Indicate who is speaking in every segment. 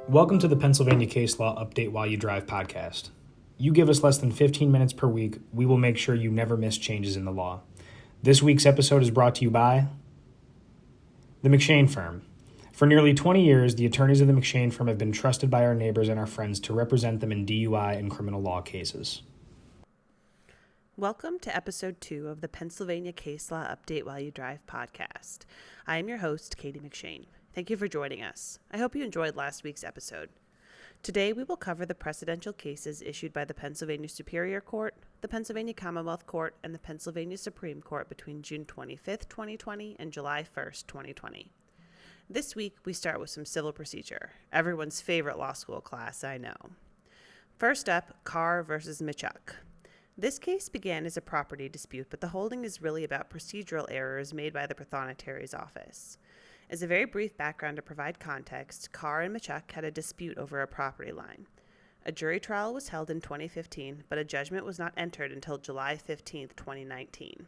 Speaker 1: Welcome to the Pennsylvania Case Law Update While You Drive podcast. You give us less than 15 minutes per week, we will make sure you never miss changes in the law. This week's episode is brought to you by the McShane Firm. For nearly 20 years, the attorneys of the McShane Firm have been trusted by our neighbors and our friends to represent them in DUI and criminal law cases.
Speaker 2: Welcome to episode 2 of the Pennsylvania Case Law Update While You Drive podcast. I am your host, Katie McShane. Thank you for joining us. I hope you enjoyed last week's episode. Today we will cover the precedential cases issued by the Pennsylvania Superior Court, the Pennsylvania Commonwealth Court, and the Pennsylvania Supreme Court between June 25th, 2020 and July 1st, 2020. This week we start with some civil procedure, everyone's favorite law school class, I know. First up, Carr versus Michuck. This case began as a property dispute, but the holding is really about procedural errors made by the Prothonotari's office. As a very brief background to provide context, Carr and Michuck had a dispute over a property line. A jury trial was held in 2015, but a judgment was not entered until July 15, 2019.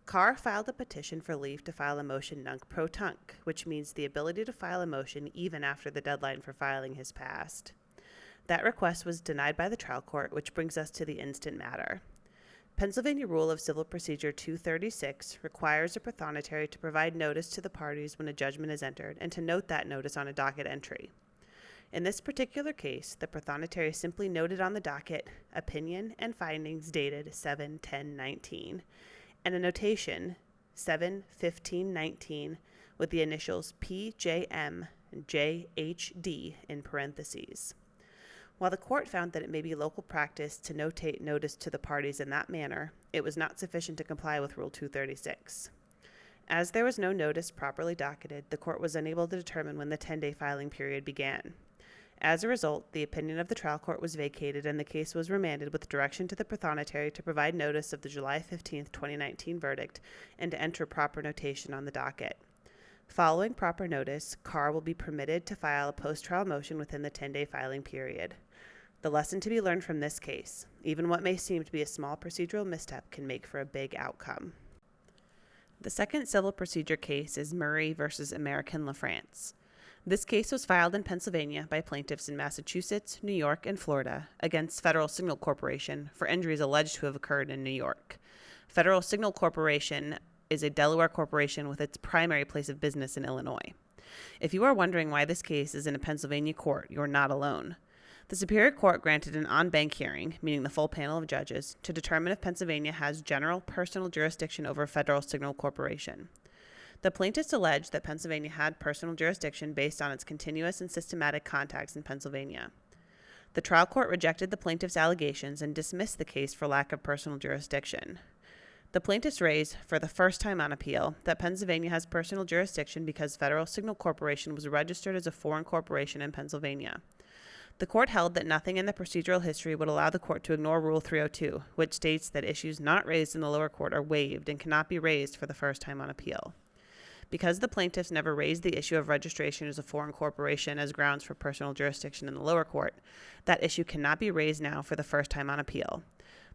Speaker 2: Carr filed a petition for leave to file a motion nunc pro tunc, which means the ability to file a motion even after the deadline for filing has passed. That request was denied by the trial court, which brings us to the instant matter. Pennsylvania Rule of Civil Procedure 236 requires a prothonotary to provide notice to the parties when a judgment is entered and to note that notice on a docket entry. In this particular case, the prothonotary simply noted on the docket opinion and findings dated 7/10/19 and a notation 7/15/19 with the initials PJM and JHD in parentheses. While the court found that it may be local practice to notate notice to the parties in that manner, it was not sufficient to comply with Rule 236. As there was no notice properly docketed, the court was unable to determine when the 10-day filing period began. As a result, the opinion of the trial court was vacated and the case was remanded with direction to the prothonotary to provide notice of the July 15, 2019 verdict and to enter proper notation on the docket. Following proper notice, Carr will be permitted to file a post-trial motion within the 10-day filing period. The lesson to be learned from this case, even what may seem to be a small procedural misstep can make for a big outcome. The second civil procedure case is Murray versus American LaFrance. This case was filed in Pennsylvania by plaintiffs in Massachusetts, New York, and Florida against Federal Signal Corporation for injuries alleged to have occurred in New York. Federal Signal Corporation is a Delaware corporation with its primary place of business in Illinois. If you are wondering why this case is in a Pennsylvania court, you're not alone. The Superior Court granted an en banc hearing, meaning the full panel of judges, to determine if Pennsylvania has general personal jurisdiction over Federal Signal Corporation. The plaintiffs alleged that Pennsylvania had personal jurisdiction based on its continuous and systematic contacts in Pennsylvania. The trial court rejected the plaintiffs' allegations and dismissed the case for lack of personal jurisdiction. The plaintiffs raised, for the first time on appeal, that Pennsylvania has personal jurisdiction because Federal Signal Corporation was registered as a foreign corporation in Pennsylvania. The court held that nothing in the procedural history would allow the court to ignore Rule 302, which states that issues not raised in the lower court are waived and cannot be raised for the first time on appeal. Because the plaintiffs never raised the issue of registration as a foreign corporation as grounds for personal jurisdiction in the lower court, that issue cannot be raised now for the first time on appeal.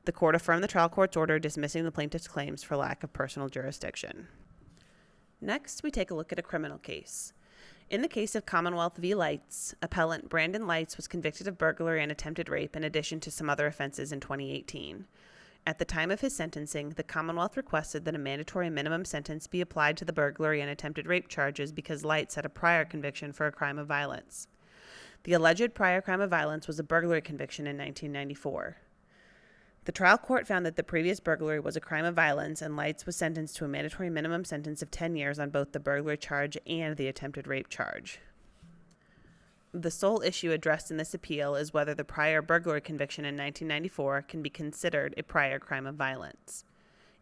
Speaker 2: The court affirmed the trial court's order dismissing the plaintiff's claims for lack of personal jurisdiction. Next, we take a look at a criminal case. In the case of Commonwealth v. Lights, appellant Brandon Lights was convicted of burglary and attempted rape in addition to some other offenses in 2018. At the time of his sentencing, the Commonwealth requested that a mandatory minimum sentence be applied to the burglary and attempted rape charges because Lights had a prior conviction for a crime of violence. The alleged prior crime of violence was a burglary conviction in 1994. The trial court found that the previous burglary was a crime of violence and Lights was sentenced to a mandatory minimum sentence of 10 years on both the burglary charge and the attempted rape charge. The sole issue addressed in this appeal is whether the prior burglary conviction in 1994 can be considered a prior crime of violence.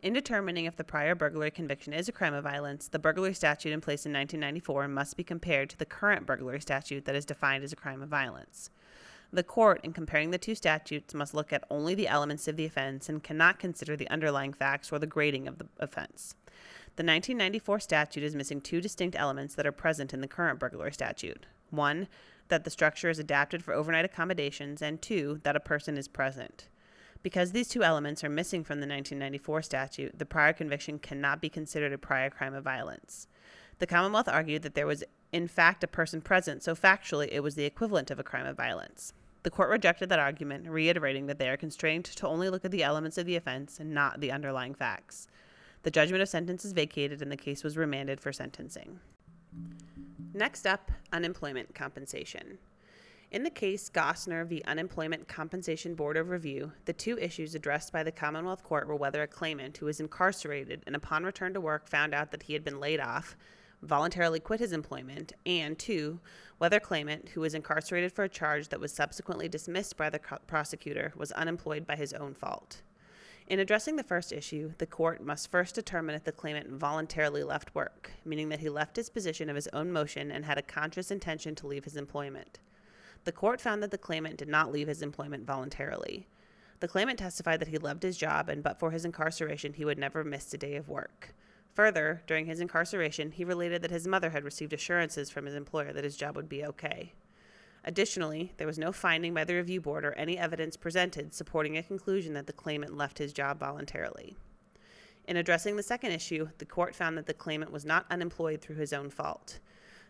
Speaker 2: In determining if the prior burglary conviction is a crime of violence, the burglary statute in place in 1994 must be compared to the current burglary statute that is defined as a crime of violence. The court, in comparing the two statutes, must look at only the elements of the offense and cannot consider the underlying facts or the grading of the offense. The 1994 statute is missing two distinct elements that are present in the current burglary statute. One, that the structure is adapted for overnight accommodations, and two, that a person is present. Because these two elements are missing from the 1994 statute, the prior conviction cannot be considered a prior crime of violence. The Commonwealth argued that there was in fact a person present, so factually it was the equivalent of a crime of violence. The court rejected that argument, reiterating that they are constrained to only look at the elements of the offense and not the underlying facts. The judgment of sentence is vacated and the case was remanded for sentencing. Next up, unemployment compensation. In the case Gosner v. Unemployment Compensation Board of Review, the two issues addressed by the Commonwealth Court were whether a claimant who was incarcerated and upon return to work found out that he had been laid off voluntarily quit his employment, and 2, whether claimant who was incarcerated for a charge that was subsequently dismissed by the prosecutor was unemployed by his own fault. In addressing the first issue, the court must first determine if the claimant voluntarily left work, meaning that he left his position of his own motion and had a conscious intention to leave his employment. The court found that the claimant did not leave his employment voluntarily. The claimant testified that he loved his job and but for his incarceration he would never miss a day of work. Further, during his incarceration, he related that his mother had received assurances from his employer that his job would be okay. Additionally, there was no finding by the review board or any evidence presented supporting a conclusion that the claimant left his job voluntarily. In addressing the second issue, the court found that the claimant was not unemployed through his own fault.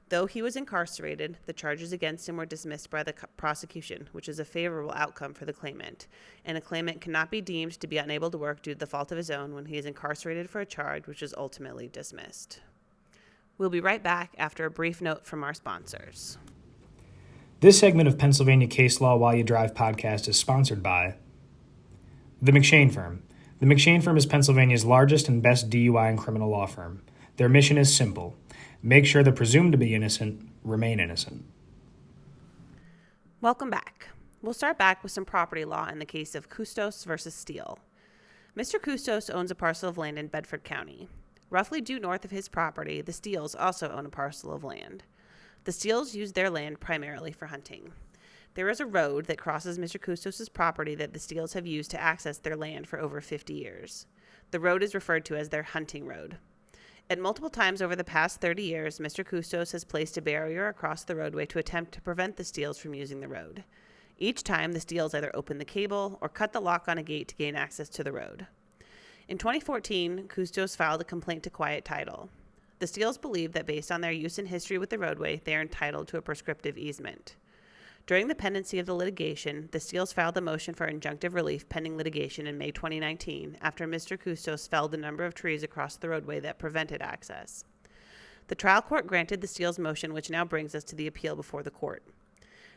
Speaker 2: Though he was incarcerated, the charges against him were dismissed by the prosecution, which is a favorable outcome for the claimant, and a claimant cannot be deemed to be unable to work due to the fault of his own when he is incarcerated for a charge which is ultimately dismissed. We'll be right back after a brief note from our sponsors.
Speaker 1: This segment of Pennsylvania Case Law While You Drive podcast is sponsored by the McShane Firm. The McShane Firm is Pennsylvania's largest and best DUI and criminal law firm. Their mission is simple: make sure the presumed to be innocent remain innocent.
Speaker 2: Welcome back. We'll start back with some property law in the case of Kuhstoss versus Steele. Mr. Kuhstoss owns a parcel of land in Bedford County. Roughly due north of his property, the Steeles also own a parcel of land. The Steeles use their land primarily for hunting. There is a road that crosses Mr. Kuhstoss's property that the Steeles have used to access their land for over 50 years. The road is referred to as their hunting road. At multiple times over the past 30 years, Mr. Kuhstoss has placed a barrier across the roadway to attempt to prevent the Steeles from using the road. Each time, the Steeles either open the cable or cut the lock on a gate to gain access to the road. In 2014, Kuhstoss filed a complaint to Quiet Title. The Steeles believe that based on their use and history with the roadway, they are entitled to a prescriptive easement. During the pendency of the litigation, the Steeles filed a motion for injunctive relief pending litigation in May 2019 after Mr. Kuhstoss felled a number of trees across the roadway that prevented access. The trial court granted the Steeles' motion, which now brings us to the appeal before the court.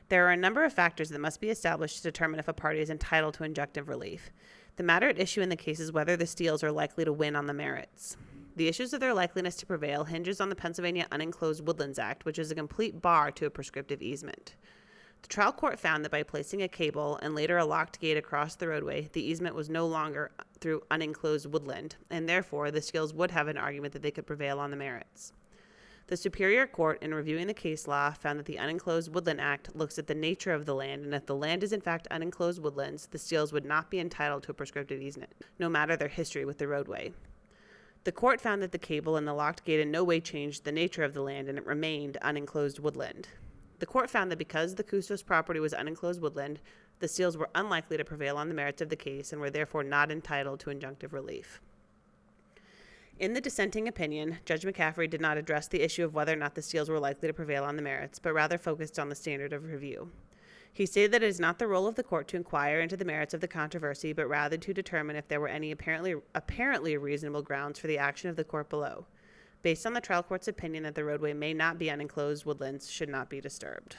Speaker 2: There are a number of factors that must be established to determine if a party is entitled to injunctive relief. The matter at issue in the case is whether the Steeles are likely to win on the merits. The issues of their likeliness to prevail hinges on the Pennsylvania Unenclosed Woodlands Act, which is a complete bar to a prescriptive easement. The trial court found that by placing a cable and later a locked gate across the roadway, the easement was no longer through unenclosed woodland, and therefore the Steeles would have an argument that they could prevail on the merits. The Superior Court, in reviewing the case law, found that the Unenclosed Woodland Act looks at the nature of the land, and if the land is in fact unenclosed woodlands, the Steeles would not be entitled to a prescriptive easement, no matter their history with the roadway. The court found that the cable and the locked gate in no way changed the nature of the land, and it remained unenclosed woodland. The court found that because the Kuhstoss property was unenclosed woodland, the Steeles were unlikely to prevail on the merits of the case and were therefore not entitled to injunctive relief. In the dissenting opinion, Judge McCaffrey did not address the issue of whether or not the Steeles were likely to prevail on the merits, but rather focused on the standard of review. He stated that it is not the role of the court to inquire into the merits of the controversy, but rather to determine if there were any apparently reasonable grounds for the action of the court below. Based on the trial court's opinion that the roadway may not be unenclosed, woodlands should not be disturbed.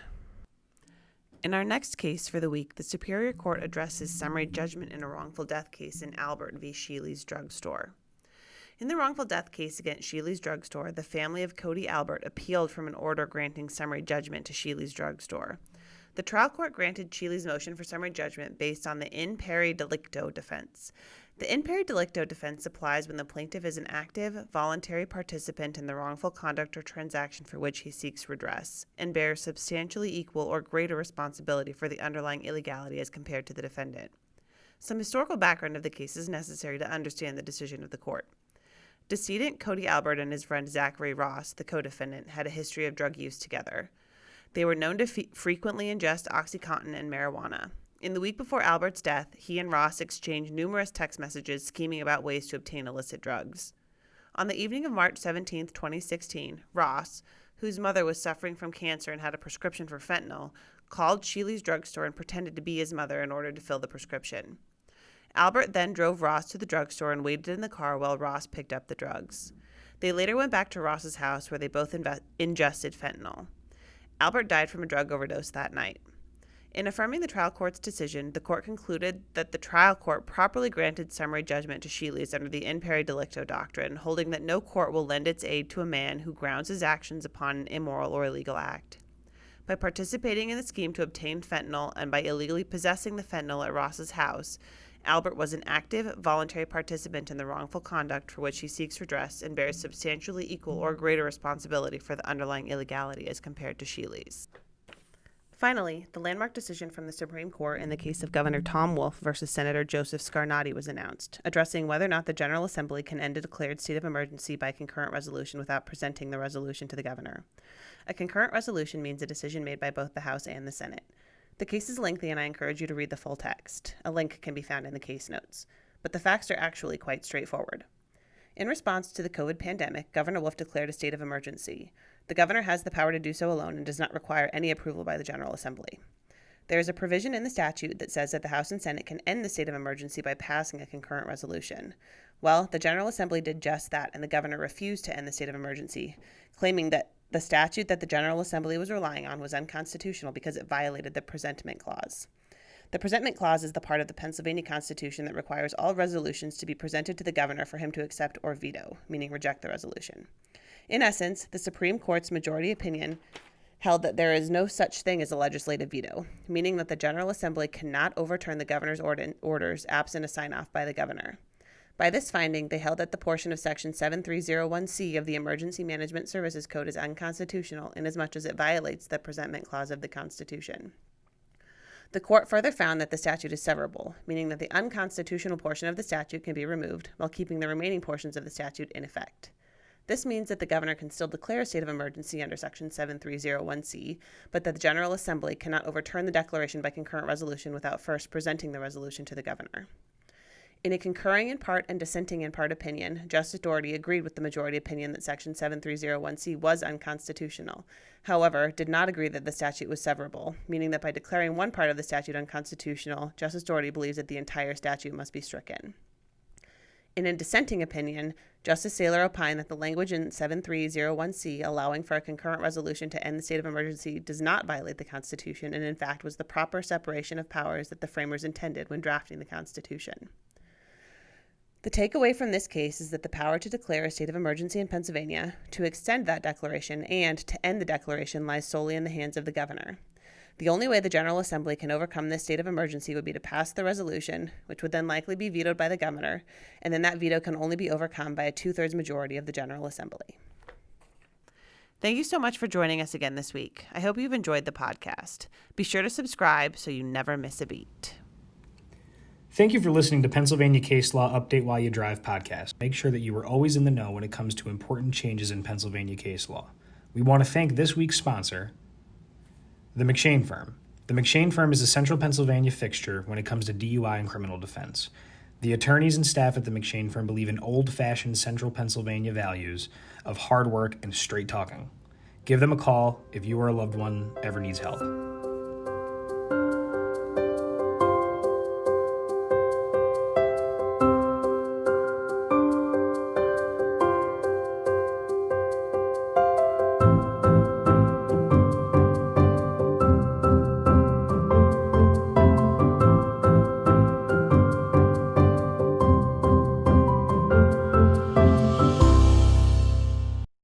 Speaker 2: In our next case for the week, the Superior Court addresses summary judgment in a wrongful death case in Albert v. Sheeley's Drugstore. In the wrongful death case against Sheeley's Drugstore, the family of Cody Albert appealed from an order granting summary judgment to Sheeley's Drugstore. The trial court granted Sheeley's motion for summary judgment based on the in pari delicto defense. The in pari delicto defense applies when the plaintiff is an active, voluntary participant in the wrongful conduct or transaction for which he seeks redress, and bears substantially equal or greater responsibility for the underlying illegality as compared to the defendant. Some historical background of the case is necessary to understand the decision of the court. Decedent Cody Albert and his friend Zachary Ross, the co-defendant, had a history of drug use together. They were known to frequently ingest OxyContin and marijuana. In the week before Albert's death, he and Ross exchanged numerous text messages scheming about ways to obtain illicit drugs. On the evening of March 17, 2016, Ross, whose mother was suffering from cancer and had a prescription for fentanyl, called Sheeley's drugstore and pretended to be his mother in order to fill the prescription. Albert then drove Ross to the drugstore and waited in the car while Ross picked up the drugs. They later went back to Ross's house where they both ingested fentanyl. Albert died from a drug overdose that night. In affirming the trial court's decision, the court concluded that the trial court properly granted summary judgment to Sheeley's under the in pari delicto doctrine, holding that no court will lend its aid to a man who grounds his actions upon an immoral or illegal act. By participating in the scheme to obtain fentanyl and by illegally possessing the fentanyl at Ross's house, Albert was an active, voluntary participant in the wrongful conduct for which he seeks redress and bears substantially equal or greater responsibility for the underlying illegality as compared to Sheeley's. Finally, the landmark decision from the Supreme Court in the case of Governor Tom Wolf versus Senator Joseph Scarnati was announced, addressing whether or not the General Assembly can end a declared state of emergency by concurrent resolution without presenting the resolution to the governor. A concurrent resolution means a decision made by both the House and the Senate. The case is lengthy, and I encourage you to read the full text. A link can be found in the case notes. But the facts are actually quite straightforward. In response to the COVID pandemic, Governor Wolf declared a state of emergency. The governor has the power to do so alone and does not require any approval by the General Assembly. There is a provision in the statute that says that the House and Senate can end the state of emergency by passing a concurrent resolution. Well, the General Assembly did just that, and the governor refused to end the state of emergency, claiming that the statute that the General Assembly was relying on was unconstitutional because it violated the presentment clause. The presentment clause is the part of the Pennsylvania Constitution that requires all resolutions to be presented to the governor for him to accept or veto, meaning reject the resolution. In essence, the Supreme Court's majority opinion held that there is no such thing as a legislative veto, meaning that the General Assembly cannot overturn the governor's orders absent a sign-off by the governor. By this finding, they held that the portion of Section 7301C of the Emergency Management Services Code is unconstitutional inasmuch as it violates the presentment clause of the Constitution. The court further found that the statute is severable, meaning that the unconstitutional portion of the statute can be removed while keeping the remaining portions of the statute in effect. This means that the governor can still declare a state of emergency under Section 7301C, but that the General Assembly cannot overturn the declaration by concurrent resolution without first presenting the resolution to the governor. In a concurring in part and dissenting in part opinion, Justice Dougherty agreed with the majority opinion that Section 7301C was unconstitutional, however, did not agree that the statute was severable, meaning that by declaring one part of the statute unconstitutional, Justice Dougherty believes that the entire statute must be stricken. In a dissenting opinion, Justice Saylor opined that the language in 7301C allowing for a concurrent resolution to end the state of emergency does not violate the Constitution and in fact was the proper separation of powers that the framers intended when drafting the Constitution. The takeaway from this case is that the power to declare a state of emergency in Pennsylvania, to extend that declaration, and to end the declaration lies solely in the hands of the governor. The only way the General Assembly can overcome this state of emergency would be to pass the resolution, which would then likely be vetoed by the governor, and then that veto can only be overcome by a 2/3 majority of the General Assembly. Thank you so much for joining us again this week. I hope you've enjoyed the podcast. Be sure to subscribe so you never miss a beat.
Speaker 1: Thank you for listening to Pennsylvania Case Law Update While You Drive podcast. Make sure that you are always in the know when it comes to important changes in Pennsylvania case law. We want to thank this week's sponsor, the McShane Firm. The McShane Firm is a central Pennsylvania fixture when it comes to DUI and criminal defense. The attorneys and staff at the McShane Firm believe in old-fashioned central Pennsylvania values of hard work and straight talking. Give them a call if you or a loved one ever needs help.